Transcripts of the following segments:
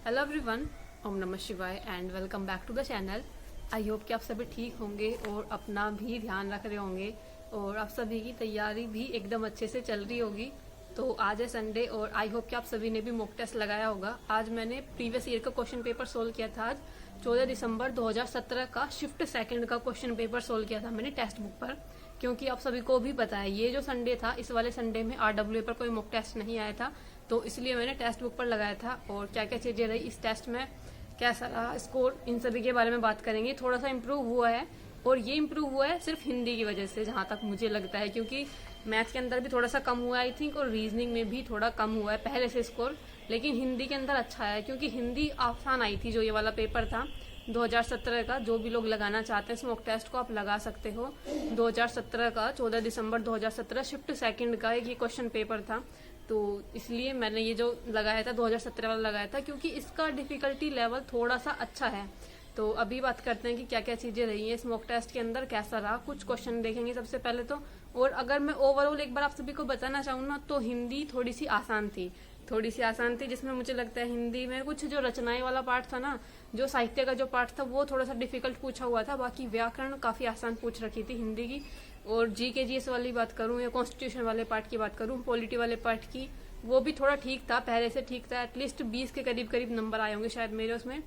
Hello everyone, ओम नमः शिवाय and welcome back to the channel. I hope कि आप सभी ठीक होंगे और अपना भी ध्यान रख रहे होंगे और आप सभी की तैयारी भी एकदम अच्छे से चल रही होगी। तो आज है संडे और आई होप कि आप सभी ने भी मॉक टेस्ट लगाया होगा। आज मैंने प्रीवियस ईयर का क्वेश्चन पेपर सोल्व किया था। आज 14 दिसंबर 2017 का शिफ्ट सेकंड का क्वेश्चन पेपर सोल्व किया था मैंने टेक्स्ट बुक पर, क्योंकि आप सभी को भी पता है ये जो संडे था, इस वाले संडे में RWA पर कोई मॉक टेस्ट नहीं आया था, तो इसलिए मैंने टेक्स्ट बुक पर लगाया था। और क्या क्या चीजें रही इस टेस्ट में, कैसा रहा स्कोर, इन सभी के बारे में बात करेंगे। थोड़ा सा इम्प्रूव हुआ है और ये इम्प्रूव हुआ है सिर्फ हिंदी की वजह से, जहां तक मुझे लगता है, क्योंकि मैथ्स के अंदर भी थोड़ा सा कम हुआ है आई थिंक, और रीजनिंग में भी थोड़ा कम हुआ है पहले से स्कोर, लेकिन हिंदी के अंदर अच्छा है क्योंकि हिंदी आसान आई थी। जो ये वाला पेपर था 2017 का, जो भी लोग लगाना चाहते हैं इस मॉक टेस्ट को आप लगा सकते हो। 2017 का 14 दिसंबर 2017 शिफ्ट सेकंड का एक ये क्वेश्चन पेपर था, तो इसलिए मैंने ये जो लगाया था 2017 वाला लगाया था, क्योंकि इसका डिफिकल्टी लेवल थोड़ा सा अच्छा है। तो अभी बात करते हैं कि क्या क्या चीजें रही हैं इस मॉक टेस्ट के अंदर, कैसा रहा। कुछ क्वेश्चन देखेंगे सबसे पहले तो। और अगर मैं ओवरऑल एक बार आप सभी को बताना चाहूँ ना, तो हिंदी थोड़ी सी आसान थी, जिसमें मुझे लगता है हिंदी में कुछ जो रचनाएं वाला पार्ट था ना, जो साहित्य का जो पार्ट था, वो थोड़ा सा डिफिकल्ट पूछा हुआ था। बाकी व्याकरण काफी आसान पूछ रखी थी हिंदी की। और GK GS वाली बात करूं या कॉन्स्टिट्यूशन वाले पार्ट की बात करूं, पॉलिटी वाले पार्ट की, वो भी थोड़ा ठीक था, पहले से ठीक था। एटलीस्ट 20 के करीब करीब नंबर आए होंगे शायद मेरे उसमें,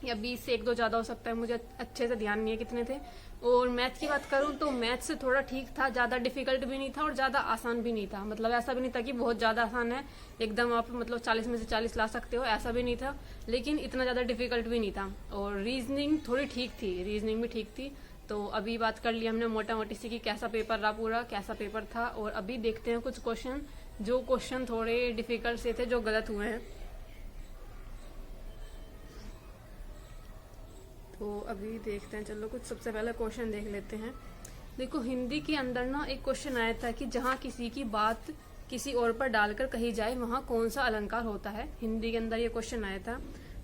या 20 से 1-2 ज्यादा हो सकता है, मुझे अच्छे से ध्यान नहीं है कितने थे। और मैथ की बात करूं तो मैथ से थोड़ा ठीक था, ज्यादा डिफिकल्ट भी नहीं था और ज्यादा आसान भी नहीं था। मतलब ऐसा भी नहीं था कि बहुत ज्यादा आसान है, एकदम आप मतलब 40 में से 40 ला सकते हो, ऐसा भी नहीं था, लेकिन इतना ज्यादा डिफिकल्ट भी नहीं था। और रीजनिंग थोड़ी ठीक थी, रीजनिंग भी ठीक थी। तो अभी बात कर ली हमने मोटा मोटी सी कि कैसा पेपर रहा, पूरा कैसा पेपर था। और अभी देखते हैं कुछ क्वेश्चन, जो क्वेश्चन थोड़े डिफिकल्ट से थे, जो गलत हुए हैं। तो अभी देखते हैं, चलो कुछ सबसे पहले क्वेश्चन देख लेते हैं। देखो हिंदी के अंदर ना एक क्वेश्चन आया था कि जहाँ किसी की बात किसी और पर डालकर कही जाए वहाँ कौन सा अलंकार होता है। हिंदी के अंदर ये क्वेश्चन आया था,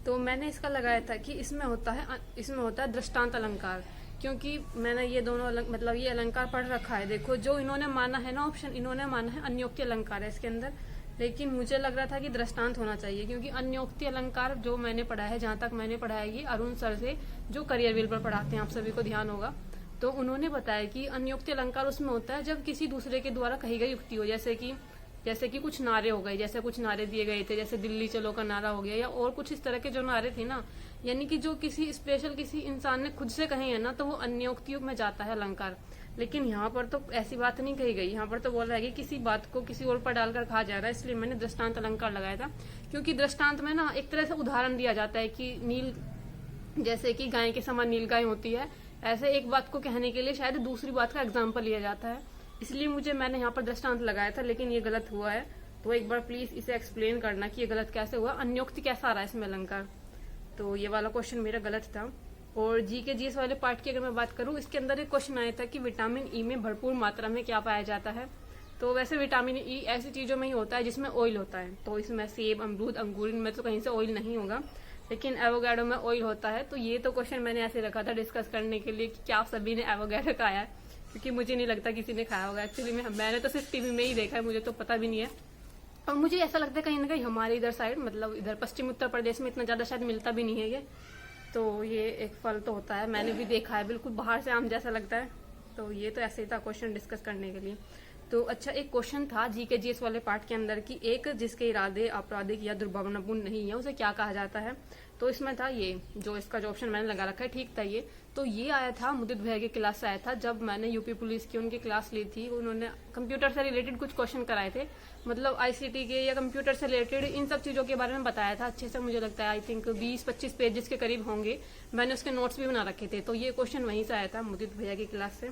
तो मैंने इसका लगाया था कि इसमें होता है दृष्टांत अलंकार, क्योंकि मैंने ये दोनों मतलब ये अलंकार पढ़ रखा है। देखो जो इन्होंने माना है ना ऑप्शन, इन्होंने माना है अन्योक्ति अलंकार है इसके अंदर, लेकिन मुझे लग रहा था कि दृष्टांत होना चाहिए, क्योंकि अन्योक्ति अलंकार जो मैंने पढ़ा है, जहां तक मैंने पढ़ा है, ये अरुण सर से, जो करियर व्हील पर पढ़ाते हैं, आप सभी को ध्यान होगा। तो उन्होंने बताया कि अन्योक्ति अलंकार उसमें होता है जब किसी दूसरे के द्वारा कही गई युक्ति हो, जैसे कि कुछ नारे हो गए, जैसे कुछ नारे दिए गए थे, जैसे दिल्ली चलो का नारा हो गया, या और कुछ इस तरह के जो नारे थे ना, यानी कि जो किसी स्पेशल किसी इंसान ने खुद से कहे हैं ना, तो वो अन्योक्तियों में जाता है अलंकार। लेकिन यहाँ पर तो ऐसी बात नहीं कही गई, यहाँ पर तो बोल रहा है कि किसी बात को किसी और पर डालकर कहा जा रहा है, इसलिए मैंने दृष्टांत अलंकार लगाया था। क्योंकि दृष्टांत में ना एक तरह से उदाहरण दिया जाता है कि नील, जैसे कि गाय के समान नील गाय होती है, ऐसे एक बात को कहने के लिए शायद दूसरी बात का एग्जाम्पल लिया जाता है, इसलिए मैंने यहाँ पर दृष्टांत लगाया था, लेकिन ये गलत हुआ है। तो एक बार प्लीज इसे एक्सप्लेन करना कि ये गलत कैसे हुआ, अन्योक्ति कैसा आ रहा है इसमें अलंकार। तो ये वाला क्वेश्चन मेरा गलत था। और GK GS वाले पार्ट की अगर मैं बात करूं, इसके अंदर एक क्वेश्चन आया था कि विटामिन E में भरपूर मात्रा में क्या पाया जाता है। तो वैसे विटामिन E ऐसी चीजों में ही होता है जिसमें ऑयल होता है, तो इसमें सेब, अमरूद, अंगूर, इनमें तो कहीं से ऑयल नहीं होगा, लेकिन एवोकाडो में ऑयल होता है। तो ये तो क्वेश्चन मैंने ऐसे रखा था डिस्कस करने के लिए कि क्या आप सभी ने एवोकाडो खाया है, क्योंकि मुझे नहीं लगता किसी ने खाया होगा। एक्चुअली मैंने तो सिर्फ टीवी में ही देखा है, मुझे तो पता भी नहीं है। और मुझे ऐसा लगता है कहीं ना कहीं हमारे इधर साइड, मतलब इधर पश्चिम उत्तर प्रदेश में इतना ज्यादा शायद मिलता भी नहीं है ये। तो ये एक फल तो होता है, मैंने भी देखा है, बिल्कुल बाहर से आम जैसा लगता है। तो ये तो ऐसे ही था क्वेश्चन डिस्कस करने के लिए। तो अच्छा, एक क्वेश्चन था GK GS वाले पार्ट के अंदर कि एक जिसके इरादे आपराधिक या दुर्भावनापूर्ण नहीं है उसे क्या कहा जाता है। तो इसमें था ये जो इसका जो ऑप्शन मैंने लगा रखा है, ठीक था ये। तो ये आया था मुदित भैया की क्लास से आया था, जब मैंने यूपी पुलिस की उनकी क्लास ली थी। उन्होंने कंप्यूटर से रिलेटेड कुछ क्वेश्चन कराए थे, मतलब ICT के या कंप्यूटर से रिलेटेड इन सब चीजों के बारे में बताया था अच्छे से। मुझे लगता है आई थिंक 20-25 पेजेस के करीब होंगे, मैंने उसके नोट्स भी बना रखे थे। तो ये क्वेश्चन वहीं से आया था मुदित भैया की क्लास से,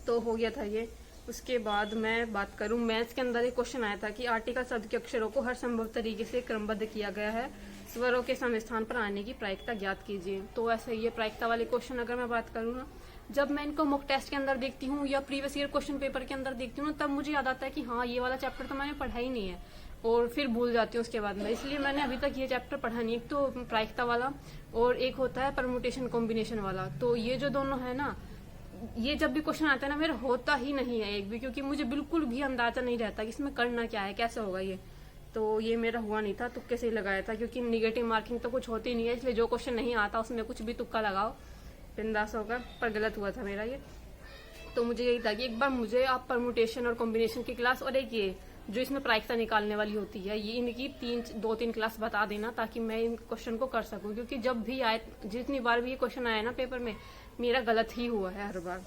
तो हो गया था ये। उसके बाद मैं बात करूं मैथ्स के अंदर एक क्वेश्चन आया था कि आर्टिकल शब्द के अक्षरों को हर संभव तरीके से क्रमबद्ध किया गया है, स्वरों के समस्थान पर आने की प्रायिकता ज्ञात कीजिए। तो ऐसे ये प्रायिकता वाले क्वेश्चन अगर मैं बात करूँ ना, जब मैं इनको मॉक टेस्ट के अंदर देखती हूँ या प्रीवियस ईयर क्वेश्चन पेपर के अंदर देखती हूँ ना, तब मुझे याद आता है कि हाँ ये वाला चैप्टर तो मैंने पढ़ा ही नहीं है, और फिर भूल जाती हूँ उसके बाद में। इसलिए मैंने अभी तक ये चैप्टर पढ़ा नहीं। एक तो प्रायिकता वाला और एक होता है परमुटेशन कॉम्बिनेशन वाला। तो ये जो दोनों है ना, ये जब भी क्वेश्चन आता है ना, मेरा होता ही नहीं है एक भी, क्योंकि मुझे बिल्कुल भी अंदाजा नहीं रहता कि इसमें करना क्या है, कैसे होगा ये। तो ये मेरा हुआ नहीं था, तुक्के से ही लगाया था, क्योंकि निगेटिव मार्किंग तो कुछ होती नहीं है, इसलिए जो क्वेश्चन नहीं आता उसमें कुछ भी तुक्का लगाओ, बिंदास होकर। पर गलत हुआ था मेरा ये। तो मुझे यही था कि एक बार मुझे आप परमुटेशन और कॉम्बिनेशन की क्लास और एक ये जो इसमें प्रायिकता निकालने वाली होती है, ये इनकी 2-3 क्लास बता देना, ताकि मैं इन क्वेश्चन को कर सकूं, क्योंकि जब भी आए, जितनी बार भी ये क्वेश्चन आया ना पेपर में, मेरा गलत ही हुआ है हर बार।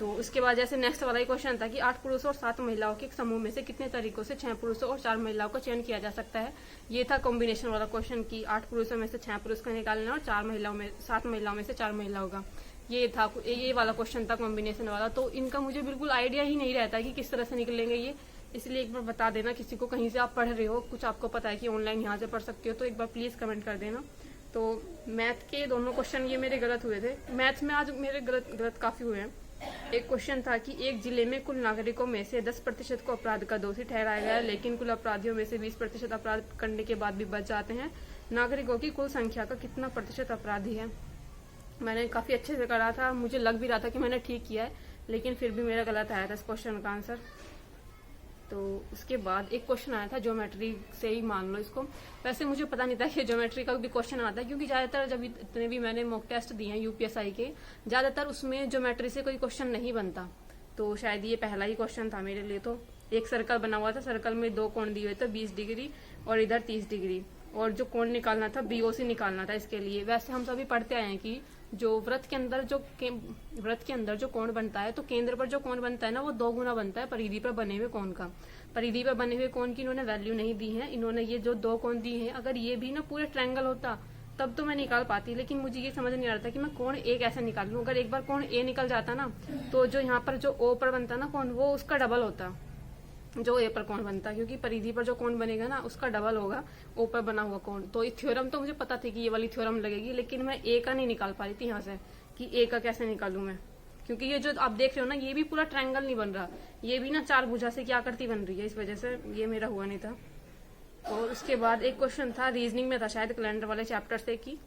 तो उसके बाद जैसे नेक्स्ट वाला ही क्वेश्चन था कि 8 पुरुषों और 7 महिलाओं के एक समूह में से कितने तरीकों से 6 पुरुषों और 4 महिलाओं का चयन किया जा सकता है। ये था कॉम्बिनेशन वाला क्वेश्चन कि 8 पुरुषों में से 6 पुरुष का निकालना और 7 महिलाओं में से 4 महिलाओं का। ये था, ये वाला क्वेश्चन था कॉम्बिनेशन वाला। तो इनका मुझे बिल्कुल आइडिया ही नहीं रहता कि किस तरह से निकलेंगे ये, इसलिए एक बार बता देना किसी को, कहीं से आप पढ़ रहे हो, कुछ आपको पता है कि ऑनलाइन यहाँ से पढ़ सकते हो, तो एक बार प्लीज कमेंट कर देना। तो मैथ के दोनों क्वेश्चन ये मेरे गलत हुए थे। मैथ में आज मेरे गलत काफी हुए हैं। एक क्वेश्चन था कि एक जिले में कुल नागरिकों में से 10% को अपराध का दोषी ठहराया गया, लेकिन कुल अपराधियों में से 20% अपराध करने के बाद भी बच जाते हैं। नागरिकों की कुल संख्या का कितना प्रतिशत अपराधी है। मैंने काफी अच्छे से करा था, मुझे लग भी रहा था कि मैंने ठीक किया है, लेकिन फिर भी मेरा गलत आया था इस क्वेश्चन का आंसर। तो उसके बाद एक क्वेश्चन आया था ज्योमेट्री से ही मान लो इसको। वैसे मुझे पता नहीं था कि ज्योमेट्री का भी क्वेश्चन आता है, क्योंकि ज्यादातर जब इतने भी मैंने मॉक टेस्ट दिए हैं यूपीएसआई के, ज्यादातर उसमें ज्योमेट्री से कोई क्वेश्चन नहीं बनता। तो शायद ये पहला ही क्वेश्चन था मेरे लिए। तो एक सर्कल बना हुआ था, सर्कल में 2 कोण दिए हुए थे, 20 डिग्री और इधर 30 डिग्री, और जो कोण निकालना था बीओसी निकालना था इसके लिए। वैसे हम सभी पढ़ते आए हैं कि जो वृत्त के अंदर जो कोण बनता है, तो केंद्र पर जो कोण बनता है ना, वो 2 गुना बनता है परिधि पर बने हुए कोण का। परिधि पर बने हुए कोण की इन्होंने वैल्यू नहीं दी है, इन्होंने ये जो 2 कोण दिए हैं, अगर ये भी ना पूरे ट्रायंगल होता तब तो मैं निकाल पाती, लेकिन मुझे ये समझ नहीं आ रहा था कि मैं कोण ए कैसे निकालूं। अगर एक बार कोण ए निकल जाता ना, तो जो यहाँ पर जो ओ पर बनता ना कोण, वो उसका डबल होता जो ए पर कोण बनता, क्योंकि परिधि पर जो कोण बनेगा ना उसका डबल होगा ओ पर बना हुआ कोण। तो ये थ्योरम तो मुझे पता थी कि ये वाली थ्योरम लगेगी, लेकिन मैं ए का नहीं निकाल पा रही थी यहाँ से कि ए का कैसे निकालूं मैं, क्योंकि ये जो आप देख रहे हो ना, ये भी पूरा ट्रायंगल नहीं बन रहा, ये भी ना 4 भुजा से क्या आकृति बन रही है, इस वजह से ये मेरा हुआ नहीं था। और उसके बाद एक क्वेश्चन था रीजनिंग में था, शायद कैलेंडर वाले चैप्टर से कि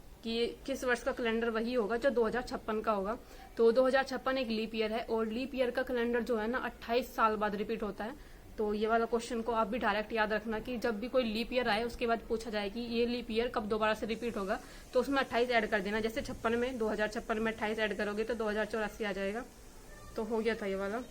किस वर्ष का कैलेंडर वही होगा जो 2056 का होगा। तो 2056 एक लीप ईयर है, और लीप ईयर का कैलेंडर जो है ना 28 साल बाद रिपीट होता है। तो ये वाला क्वेश्चन को आप भी डायरेक्ट याद रखना कि जब भी कोई लीप ईयर आए उसके बाद पूछा जाए कि ये लीप ईयर कब दोबारा से रिपीट होगा, तो उसमें 28 ऐड कर देना। जैसे 56 में 2056 में 28 ऐड करोगे तो 2084 आ जाएगा। तो हो गया था ये वाला।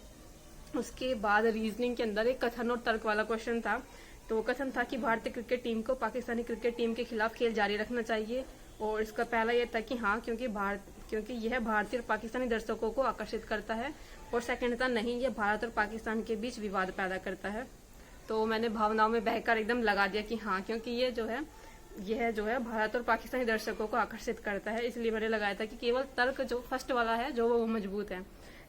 उसके बाद रीजनिंग के अंदर एक कथन और तर्क वाला क्वेश्चन था। तो कथन था कि भारतीय क्रिकेट टीम को पाकिस्तानी क्रिकेट टीम के खिलाफ खेल जारी रखना चाहिए, और इसका पहला ये था कि हाँ, क्योंकि यह भारतीय और पाकिस्तानी दर्शकों को आकर्षित करता है, और सेकंड था नहीं, यह भारत और पाकिस्तान के बीच विवाद पैदा करता है। तो मैंने भावनाओं में बहकर एकदम लगा दिया कि हाँ, क्योंकि यह जो है भारत और पाकिस्तानी दर्शकों को आकर्षित करता है, इसलिए मैंने लगाया था कि केवल तर्क जो फर्स्ट वाला है जो वो मजबूत है,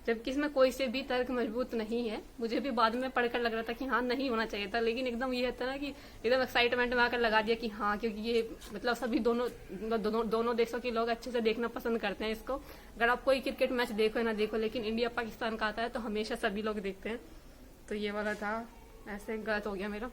जबकि इसमें कोई से भी तर्क मजबूत नहीं है। मुझे भी बाद में पढ़कर लग रहा था कि हाँ, नहीं होना चाहिए था, लेकिन एकदम ये होता ना कि एकदम एक्साइटमेंट में आकर लगा दिया कि हाँ, क्योंकि ये मतलब सभी दोनों देशों के लोग अच्छे से देखना पसंद करते हैं इसको। अगर आप कोई क्रिकेट मैच देखो या ना देखो, लेकिन इंडिया पाकिस्तान का आता है तो हमेशा सभी लोग देखते हैं। तो ये वाला था, ऐसे गलत हो गया मेरा।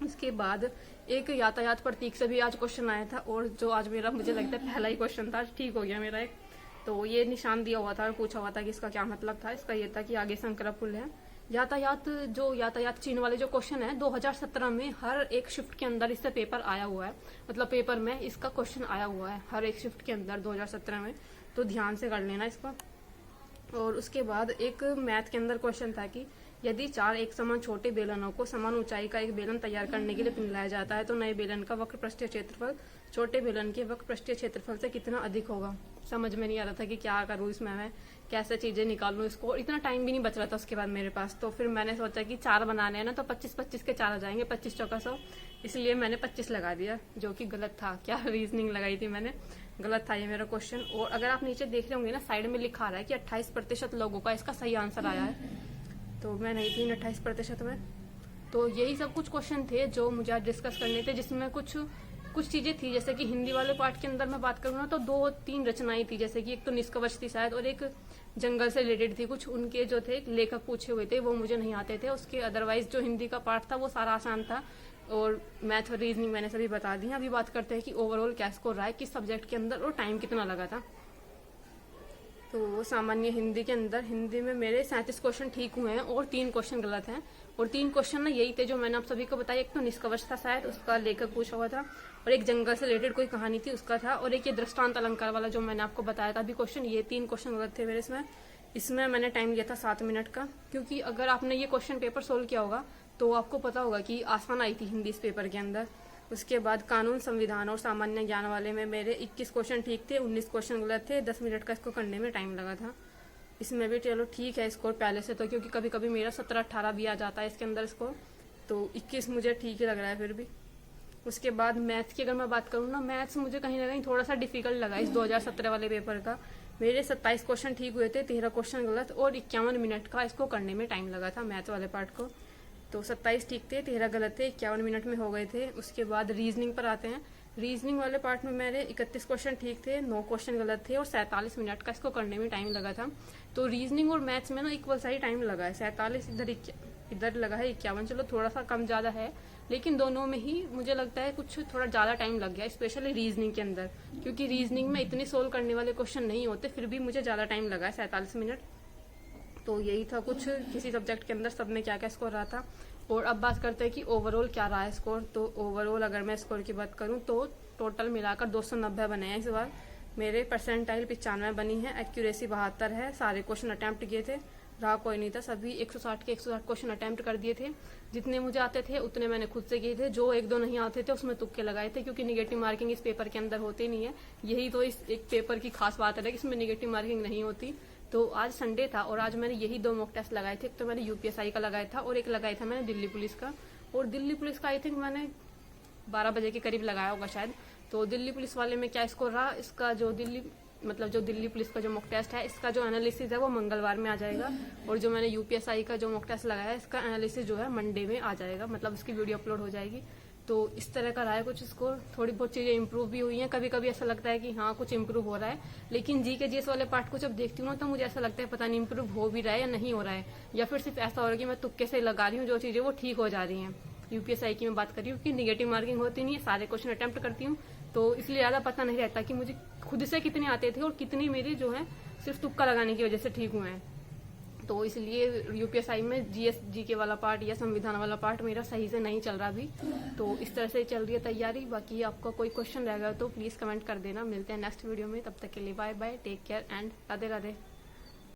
उसके बाद एक यातायात प्रतीक से भी आज क्वेश्चन आया था, और जो आज मेरा मुझे लगता है पहला ही क्वेश्चन था, ठीक हो गया मेरा एक। तो ये निशान दिया हुआ था और पूछा हुआ था कि इसका क्या मतलब था। इसका ये था कि आगे शंकरा पुल है। यातायात चिन्ह वाले जो क्वेश्चन है 2017 में हर एक शिफ्ट के अंदर इससे पेपर आया हुआ है, मतलब पेपर में इसका क्वेश्चन आया हुआ है हर एक शिफ्ट के अंदर 2017 में। तो ध्यान से कर लेना इसको। और उसके बाद एक मैथ के अंदर क्वेश्चन था कि यदि 4 एक समान छोटे बेलनों को समान ऊंचाई का एक बेलन तैयार करने के लिए पिघलाया जाता है, तो नए बेलन का वक्र पृष्ठीय क्षेत्रफल छोटे बेलन के वक्र पृष्ठीय क्षेत्रफल से कितना अधिक होगा। समझ में नहीं आ रहा था कि क्या करूँ इसमें, मैं कैसे चीजें निकालूं इसको, और इतना टाइम भी नहीं बच रहा था उसके बाद मेरे पास। तो फिर मैंने सोचा कि 4 बनाने हैं ना, तो 25-25 के 4 आ जाएंगे, 25 चौका 100, इसलिए मैंने 25 लगा दिया, जो कि गलत था। क्या रीजनिंग लगाई थी मैंने, गलत था ये मेरा क्वेश्चन। और अगर आप नीचे देख रहे होंगे ना, साइड में लिखा रहा है कि 28% लोगों का इसका सही आंसर आया है, तो मैं नहीं थी 28% में। तो यही सब कुछ क्वेश्चन थे जो मुझे आज डिस्कस करने थे, जिसमें कुछ चीजें थी, जैसे कि हिंदी वाले पार्ट के अंदर मैं बात करूँ ना, तो 2-3 रचनाएं थी, जैसे कि एक तो निष्कवच थी शायद, और एक जंगल से रिलेटेड थी। कुछ उनके जो थे लेखक पूछे हुए थे, वो मुझे नहीं आते थे। उसके अदरवाइज जो हिंदी का पार्ट था वो सारा आसान था, और मैथ और रीजनिंग मैंने सभी बता दी। अभी बात करते हैं कि ओवरऑल क्या स्कोर रहा है किस सब्जेक्ट के अंदर, और टाइम कितना लगा था। तो वो सामान्य हिंदी के अंदर, हिंदी में मेरे 37 क्वेश्चन ठीक हुए हैं और 3 क्वेश्चन गलत हैं। और 3 क्वेश्चन ना यही थे जो मैंने आप सभी को बताया। एक तो निष्कवच था शायद, उसका लेखक पूछा हुआ था, और एक जंगल से रिलेटेड कोई कहानी थी उसका था, और एक ये दृष्टांत अलंकार वाला जो मैंने आपको बताया था अभी क्वेश्चन। ये 3 क्वेश्चन गलत थे मेरे इसमें मैंने टाइम लिया था 7 मिनट का, क्योंकि अगर आपने ये क्वेश्चन पेपर सोल्व किया होगा तो आपको पता होगा कि आसान आई थी हिंदी इस पेपर के अंदर। उसके बाद कानून, संविधान और सामान्य ज्ञान वाले में मेरे 21 क्वेश्चन ठीक थे, 19 क्वेश्चन गलत थे। 10 मिनट का इसको करने में टाइम लगा था। इसमें भी चलो ठीक है स्कोर पहले से, तो क्योंकि कभी कभी मेरा 17-18 भी आ जाता है इसके अंदर स्कोर, तो 21 मुझे ठीक ही लग रहा है फिर भी। उसके बाद मैथ्स की अगर मैं बात करूँ ना, मैथ्स मुझे कहीं ना कहीं थोड़ा सा डिफिकल्ट लगा इस 2017 वाले पेपर का। मेरे 27 क्वेश्चन ठीक हुए थे, 13 क्वेश्चन गलत, और 51 मिनट का इसको करने में टाइम लगा था मैथ्स वाले पार्ट को। तो 27 ठीक थे, 13 गलत थे, 51 मिनट में हो गए थे। उसके बाद रीजनिंग पर आते हैं। रीजनिंग वाले पार्ट में मेरे 31 क्वेश्चन ठीक थे, 9 क्वेश्चन गलत थे, और 47 मिनट का इसको करने में टाइम लगा था। तो रीजनिंग और मैथ्स में ना इक्वल सा ही टाइम लगा है, 47 इधर लगा है 51, चलो थोड़ा सा कम ज्यादा है, लेकिन दोनों में ही मुझे लगता है कुछ थोड़ा ज्यादा टाइम लग गया, स्पेशली रीजनिंग के अंदर, क्योंकि रीजनिंग में इतने सोल्व करने वाले क्वेश्चन नहीं होते, फिर भी मुझे ज्यादा टाइम लगा है 47 मिनट। तो यही था कुछ किसी सब्जेक्ट के अंदर सब में क्या क्या स्कोर रहा था। और अब बात करते हैं कि ओवरऑल क्या रहा है स्कोर। तो ओवरऑल अगर मैं स्कोर की बात करूं तो टोटल मिलाकर 290 बने हैं इस बार मेरे। परसेंटाइल 95 बनी है, एक्यूरेसी 72 है। सारे क्वेश्चन अटेम्प्ट किए थे, रहा कोई नहीं था, सभी 160 के 160 क्वेश्चन अटेम्प्ट कर दिए थे। जितने मुझे आते थे उतने मैंने खुद से किए थे, जो 1-2 नहीं आते थे उसमें तुक्के लगाए थे, क्योंकि निगेटिव मार्किंग इस पेपर के अंदर होती नहीं है। यही तो इस एक पेपर की खास बात है कि इसमें निगेटिव मार्किंग नहीं होती। तो आज संडे था और आज मैंने यही 2 मॉक टेस्ट लगाए थे। एक तो मैंने यूपीएसआई का लगाया था और एक लगाया था मैंने दिल्ली पुलिस का। और दिल्ली पुलिस का आई थिंक मैंने 12 बजे के करीब लगाया होगा शायद। तो दिल्ली पुलिस वाले में क्या स्कोर रहा, इसका जो दिल्ली पुलिस का जो मॉक टेस्ट है, इसका जो एनालिसिस है वो मंगलवार में आ जाएगा। और जो मैंने यूपीएसआई का जो मॉक टेस्ट लगाया है, इसका एनालिसिस जो है मंडे में आ जाएगा, मतलब इसकी वीडियो अपलोड हो जाएगी। तो इस तरह का रहा है कुछ स्कोर। थोड़ी बहुत चीजें इंप्रूव भी हुई हैं, कभी कभी ऐसा लगता है कि हाँ कुछ इंप्रूव हो रहा है, लेकिन जी के जीएस वाले पार्ट को जब देखती हूँ ना तो मुझे ऐसा लगता है पता नहीं इंप्रूव हो भी रहा है या नहीं हो रहा है, या फिर सिर्फ ऐसा हो रहा है कि मैं तुक्के से लगा रही हूँ, जो चीजें वो ठीक हो जा रही हैं। यूपीएसआई की मैं बात कर रही हूँ कि निगेटिव मार्किंग होती नहीं है, सारे क्वेश्चन अटेम्प्ट करती हूँ, तो इसलिए ज्यादा पता नहीं रहता कि मुझे खुद से कितने आते थे और कितने मेरे जो है सिर्फ तुक्का लगाने की वजह से ठीक हुए हैं। तो इसलिए यूपीएसआई में जीके वाला पार्ट या संविधान वाला पार्ट मेरा सही से नहीं चल रहा अभी। तो इस तरह से चल रही है तैयारी। बाकी आपका कोई क्वेश्चन रहेगा तो प्लीज कमेंट कर देना। मिलते हैं नेक्स्ट वीडियो में, तब तक के लिए bye bye, take care and Radhe Radhe.